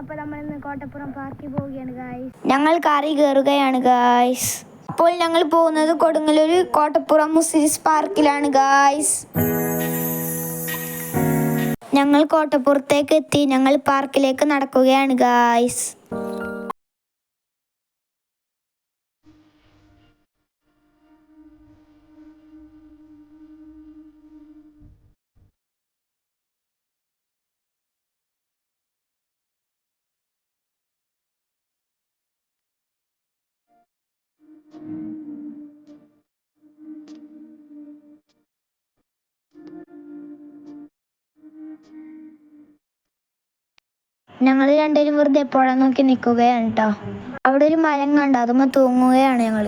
അപ്പോൾ നമ്മൾ ഇന്ന് കോട്ടപ്പുറം പാർക്കിൽ പോവുകയാണ് ഗായ്സ്. ഞങ്ങൾ കാറിൽ കയറുകയാണ് ഗായ്സ്. അപ്പോൾ ഞങ്ങൾ പോകുന്നത് കൊടുങ്ങല്ലൂർ കോട്ടപ്പുറം മുസിരിസ് പാർക്കിലാണ് ഗായ്സ്. ഞങ്ങൾ കോട്ടപ്പുറത്തേക്ക് എത്തി. ഞങ്ങൾ പാർക്കിലേക്ക് നടക്കുകയാണ് ഗായ്സ്. ഞങ്ങൾ രണ്ടുപേരും വെറുതെ പുഴ നോക്കി നിൽക്കുകയാണ് കേട്ടോ. അവിടെ ഒരു മരം കണ്ട് അതുമ്മ തൂങ്ങുകയാണ് ഞങ്ങൾ.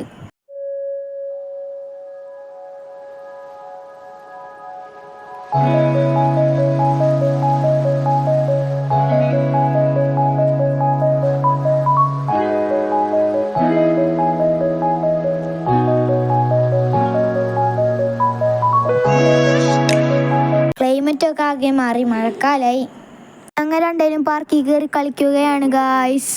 ക്ലൈമറ്റ് ഒക്കെ ആകെ മാറി, മഴക്കാലായി. ഞങ്ങൾ രണ്ടുപേരും പാർക്കിൽ കയറി കളിക്കുകയാണ് ഗായ്സ്.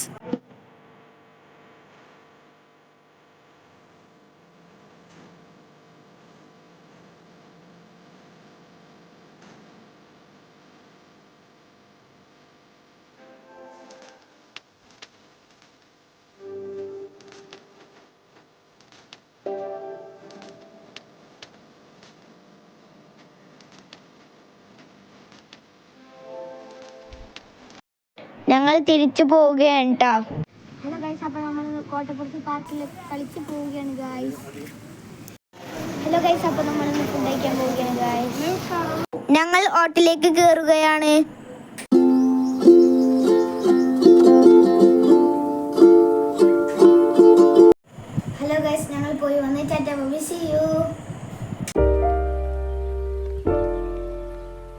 ഞങ്ങൾ തിരിച്ചു പോവുകയാണ് കേട്ടോ. ഹലോ ഗൈസ്, അപ്പോൾ നമ്മൾ കോട്ടപ്പുറത്ത് പാർക്കിൽ കളിച്ച് പോവുകയാണ് ഗായ്സ്. ഹലോ ഗൈസ്, അപ്പോൾ നമ്മൾ ഇന്ന് ഫുഡ് കഴിക്കാൻ പോവുകയാണ് ഗായ്സ്. ഞങ്ങൾ ഹോട്ടലിലേക്ക് കയറുകയാണ്. ഹലോ ഗൈസ്, ഞങ്ങൾ പോയി വന്ന് ടാറ്റ ബൈ, സീ യു.